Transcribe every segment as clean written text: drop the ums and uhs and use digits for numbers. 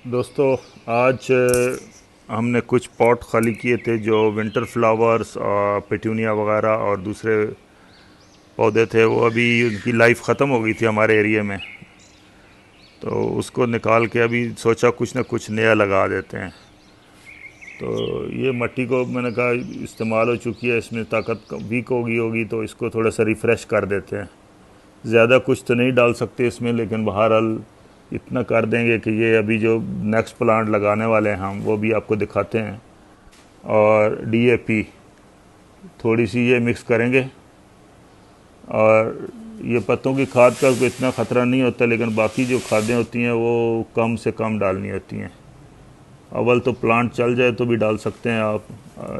दोस्तों, आज हमने कुछ पॉट खाली किए थे जो विंटर फ्लावर्स और पेटूनिया वगैरह और दूसरे पौधे थे। वो अभी उनकी लाइफ ख़त्म हो गई थी हमारे एरिया में, तो उसको निकाल के अभी सोचा कुछ ना कुछ नया लगा देते हैं। तो ये मट्टी को मैंने कहा इस्तेमाल हो चुकी है, इसमें ताकत वीक होगी तो इसको थोड़ा सा रिफ़्रेश कर देते हैं। ज़्यादा कुछ तो नहीं डाल सकते इसमें, लेकिन बहरहाल इतना कर देंगे कि ये अभी जो नेक्स्ट प्लांट लगाने वाले हैं हम वो भी आपको दिखाते हैं। और डीएपी थोड़ी सी ये मिक्स करेंगे। और ये पत्तों की खाद का कोई इतना ख़तरा नहीं होता, लेकिन बाकी जो खादें होती हैं वो कम से कम डालनी होती हैं। अव्वल तो प्लांट चल जाए तो भी डाल सकते हैं आप,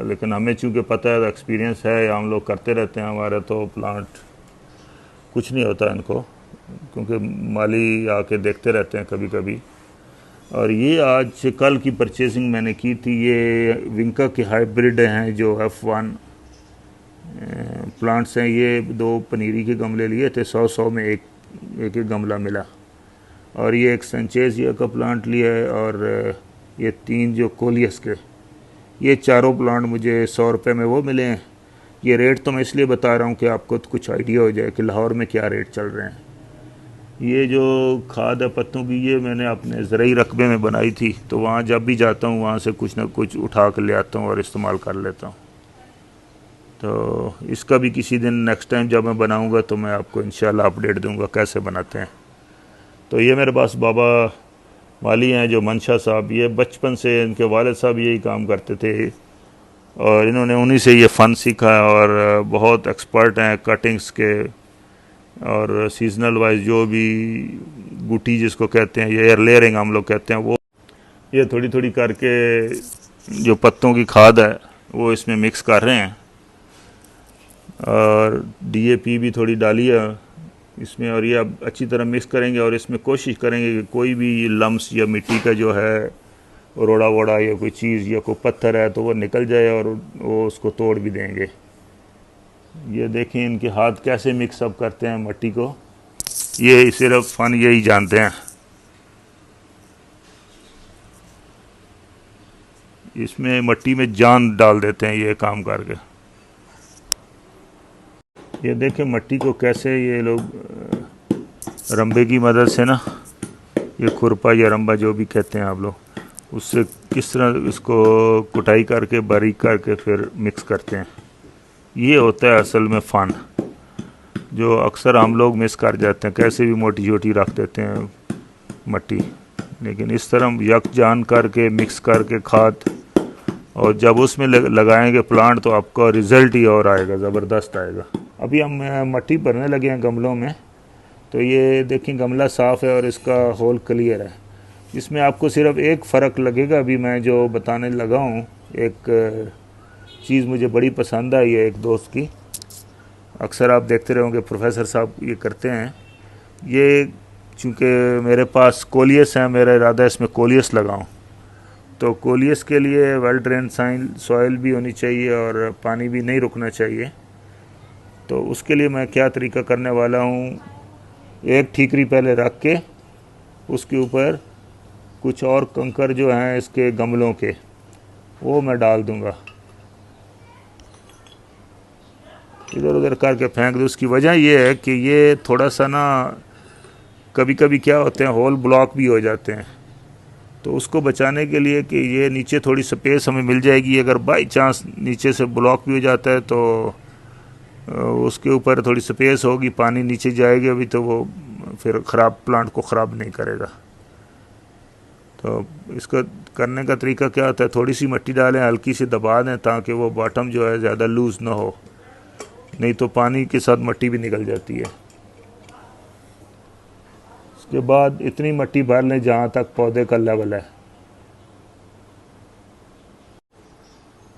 लेकिन हमें चूँकि पता है, एक्सपीरियंस है या हम लोग करते रहते हैं हमारे, तो प्लांट कुछ नहीं होता इनको, क्योंकि माली आके देखते रहते हैं कभी कभी। और ये आज कल की परचेसिंग मैंने की थी। ये विंका के हाइब्रिड हैं जो F1 प्लांट्स हैं। ये दो पनीरी के गमले लिए थे, 100 में एक एक एक गमला मिला। और ये एक सेंचेजिया का प्लांट लिया है, और ये तीन जो कोलियस के, ये चारों प्लांट मुझे 100 रुपये में वो मिले हैं। ये रेट तो मैं इसलिए बता रहा हूँ कि आपको तो कुछ आइडिया हो जाए कि लाहौर में क्या रेट चल रहे हैं। ये जो खाद है पत्तों की, ये मैंने अपने ज़रई रकबे में बनाई थी, तो वहाँ जब भी जाता हूँ वहाँ से कुछ ना कुछ उठा कर ले आता हूँ और इस्तेमाल कर लेता हूँ। तो इसका भी किसी दिन नेक्स्ट टाइम जब मैं बनाऊँगा तो मैं आपको इंशाल्लाह अपडेट दूँगा कैसे बनाते हैं। तो ये मेरे पास बाबा वाली हैं जो मंशा साहब, ये बचपन से इनके वालिद साहब यही काम करते थे और इन्होंने उन्हीं से ये फ़न सीखा है। और बहुत एक्सपर्ट हैं कटिंग्स के, और सीजनल वाइज जो भी बूटी जिसको कहते हैं, ये एयर लेयरिंग हम लोग कहते हैं, वो ये थोड़ी थोड़ी करके जो पत्तों की खाद है वो इसमें मिक्स कर रहे हैं। और डीएपी भी थोड़ी डाली है इसमें, और ये अब अच्छी तरह मिक्स करेंगे और इसमें कोशिश करेंगे कि कोई भी लम्स या मिट्टी का जो है रोड़ा वोड़ा या कोई चीज़ या कोई पत्थर है तो वो निकल जाए, और वो उसको तोड़ भी देंगे। ये देखें इनके हाथ कैसे मिक्सअप करते हैं मट्टी को, ये सिर्फ फन यही जानते हैं। इसमें मट्टी में जान डाल देते हैं ये काम करके। ये देखें मट्टी को कैसे ये लोग रंबे की मदद से ना, ये खुरपा या रंबा जो भी कहते हैं आप लोग, उससे किस तरह इसको कुटाई करके बारीक करके फिर मिक्स करते हैं। ये होता है असल में फ़न, जो अक्सर हम लोग मिस कर जाते हैं। कैसे भी मोटी छोटी रख देते हैं मट्टी, लेकिन इस तरह यकजान करके मिक्स करके खाद, और जब उसमें लगाएंगे प्लांट तो आपका रिज़ल्ट ही और आएगा, ज़बरदस्त आएगा। अभी हम मट्टी भरने लगे हैं गमलों में। तो ये देखें गमला साफ़ है और इसका होल क्लियर है। इसमें आपको सिर्फ एक फ़र्क लगेगा, अभी मैं जो बताने लगा हूँ। एक चीज़ मुझे बड़ी पसंद आई है एक दोस्त की, अक्सर आप देखते रहोगे प्रोफेसर साहब ये करते हैं। ये चूँकि मेरे पास कोलियस है, मेरा इरादा है इसमें कोलियस लगाऊं। तो कोलियस के लिए वेल ड्रेन सॉइल भी होनी चाहिए और पानी भी नहीं रुकना चाहिए। तो उसके लिए मैं क्या तरीका करने वाला हूँ, एक ठीकरी पहले रख के उसके ऊपर कुछ और कंकर जो हैं इसके गमलों के, वो मैं डाल दूँगा, इधर उधर करके फेंक दूँ। उसकी वजह ये है कि ये थोड़ा सा ना कभी कभी क्या होते हैं, होल ब्लॉक भी हो जाते हैं। तो उसको बचाने के लिए कि ये नीचे थोड़ी स्पेस हमें मिल जाएगी, अगर बाई चांस नीचे से ब्लॉक भी हो जाता है तो उसके ऊपर थोड़ी स्पेस होगी, पानी नीचे जाएगी अभी तो वो फिर ख़राब प्लांट को ख़राब नहीं करेगा। तो इसका करने का तरीका क्या होता है, थोड़ी सी मिट्टी डालें, हल्की सी दबा दें ताकि वो बॉटम जो है ज़्यादा लूज़ ना हो, नहीं तो पानी के साथ मिट्टी भी निकल जाती है। उसके बाद इतनी मिट्टी भर लें जहाँ तक पौधे का लेवल है।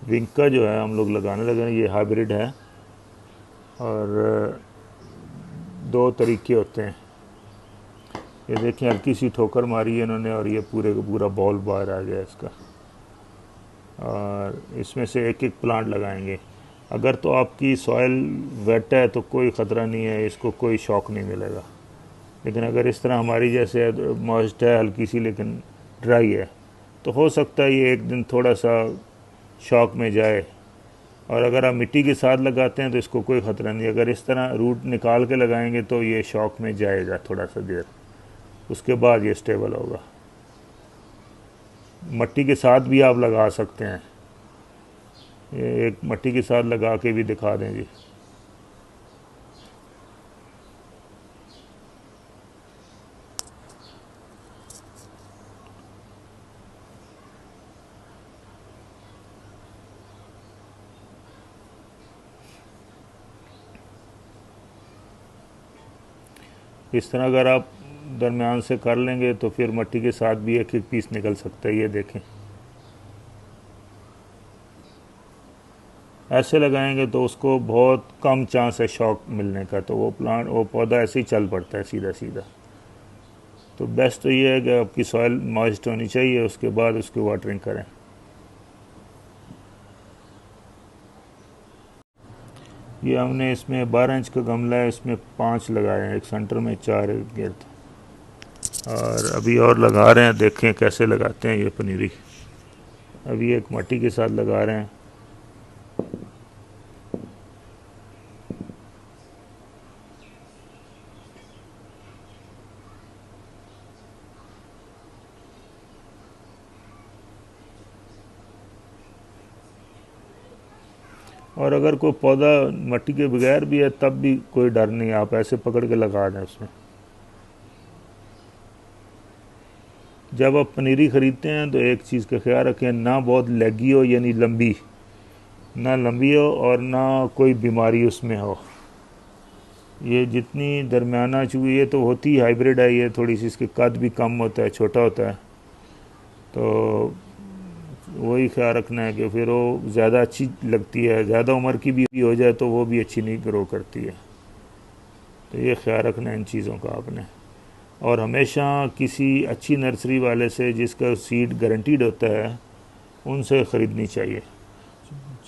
विंका जो है हम लोग लगाने लगे हैं, ये हाइब्रिड है। और दो तरीके होते हैं। ये देखें हल्की सी ठोकर मारी है इन्होंने और ये पूरे का पूरा बॉल बाहर आ गया इसका। और इसमें से एक एक प्लांट लगाएंगे। अगर तो आपकी सॉइल वेट है तो कोई ख़तरा नहीं है, इसको कोई शॉक नहीं मिलेगा। लेकिन अगर इस तरह हमारी जैसे मॉइस्ट है हल्की सी, लेकिन ड्राई है, तो हो सकता है ये एक दिन थोड़ा सा शॉक में जाए। और अगर आप मिट्टी के साथ लगाते हैं तो इसको कोई ख़तरा नहीं। अगर इस तरह रूट निकाल के लगाएंगे तो ये शॉक में जाएगा थोड़ा सा देर, उसके बाद ये स्टेबल होगा। मट्टी के साथ भी आप लगा सकते हैं, ये एक मट्टी के साथ लगा के भी दिखा दें जी। इस तरह अगर आप दरमियान से कर लेंगे तो फिर मट्टी के साथ भी एक एक पीस निकल सकता है। ये देखें, ऐसे लगाएंगे तो उसको बहुत कम चांस है शॉक मिलने का, तो वो पौधा ऐसे ही चल पड़ता है सीधा सीधा। तो बेस्ट तो ये है कि आपकी सॉइल मॉइस्ट होनी चाहिए, उसके बाद उसकी वाटरिंग करें। ये हमने इसमें 12 इंच का गमला है, इसमें 5 लगाए हैं, एक सेंटर में 4 गिर्द, और अभी और लगा रहे हैं। देखें कैसे लगाते हैं ये पनीरी। अभी एक मट्टी के साथ लगा रहे हैं। और अगर कोई पौधा मट्टी के बगैर भी है तब भी कोई डर नहीं, आप ऐसे पकड़ के लगा दें उसमें। जब आप पनीरी ख़रीदते हैं तो एक चीज़ का ख्याल रखें, ना बहुत लगी हो यानी लंबी, ना लंबी हो और ना कोई बीमारी उसमें हो। ये जितनी दरमियाना चूँकि ये तो होती हाइब्रिड है, ये थोड़ी सी इसके कद भी कम होता है, छोटा होता है, तो वही ख्याल रखना है कि फिर वो ज़्यादा अच्छी लगती है। ज़्यादा उम्र की भी हो जाए तो वो भी अच्छी नहीं ग्रो करती है। तो ये ख्याल रखना है इन चीज़ों का आपने। और हमेशा किसी अच्छी नर्सरी वाले से जिसका सीड गारंटीड होता है उनसे ख़रीदनी चाहिए।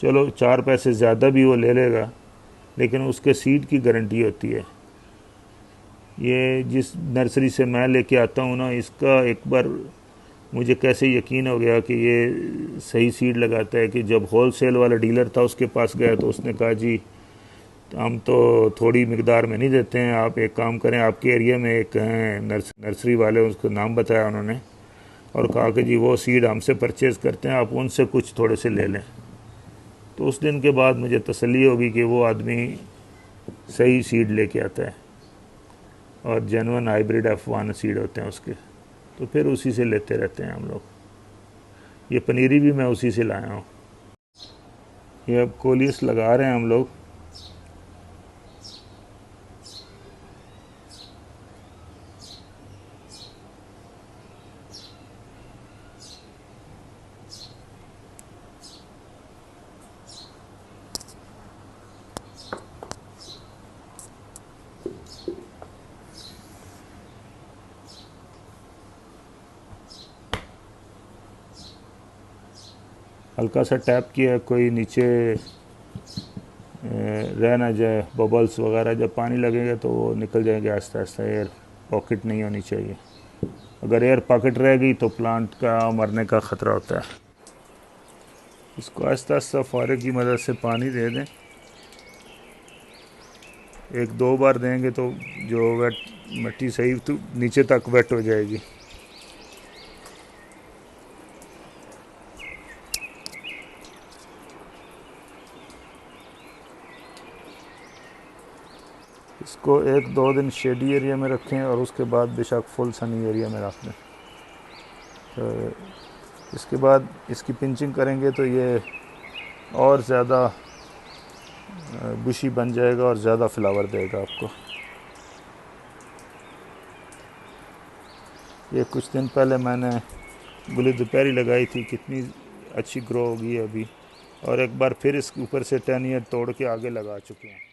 चलो 4 पैसे ज़्यादा भी वो ले लेगा, लेकिन उसके सीड की गारंटी होती है। ये जिस नर्सरी से मैं लेके आता हूँ ना, इसका एक बार मुझे कैसे यकीन हो गया कि ये सही सीड लगाता है कि जब होलसेल वाला डीलर था उसके पास गया तो उसने कहा जी हम तो थोड़ी मिकदार में नहीं देते हैं, आप एक काम करें, आपके एरिया में एक हैं नर्सरी वाले, उसको नाम बताया उन्होंने और कहा कि जी वो सीड हमसे परचेज़ करते हैं, आप उनसे कुछ थोड़े से ले लें। तो उस दिन के बाद मुझे तसल्ली होगी कि वो आदमी सही सीड लेके आता है और जेन्युइन हाइब्रिड F1 सीड होते हैं उसके, तो फिर उसी से लेते रहते हैं हम लोग। ये पनीरी भी मैं उसी से लाया हूँ। ये अब कोलियस लगा रहे हैं हम लोग। हल्का सा टैप किया, कोई नीचे रह ना जाए, बबल्स वगैरह जब पानी लगेगा तो वो निकल जाएंगे आहिस्ता आहिस्ता। एयर पॉकेट नहीं होनी चाहिए, अगर एयर पॉकेट रह गई तो प्लांट का मरने का ख़तरा होता है। इसको आहिस्ता आहिस्ता फारे की मदद से पानी दे दें, 1-2 बार देंगे तो जो वेट मिट्टी सही तो नीचे तक वेट हो जाएगी। इसको 1-2 दिन शेडी एरिया में रखें और उसके बाद बेशक फुल सनी एरिया में रख दें। तो इसके बाद इसकी पिंचिंग करेंगे तो ये और ज़्यादा बुशी बन जाएगा और ज़्यादा फ्लावर देगा आपको। ये कुछ दिन पहले मैंने गुली दोपहरी लगाई थी, कितनी अच्छी ग्रो होगी अभी, और एक बार फिर इसके ऊपर से 10 ईयर तोड़ के आगे लगा चुके हैं।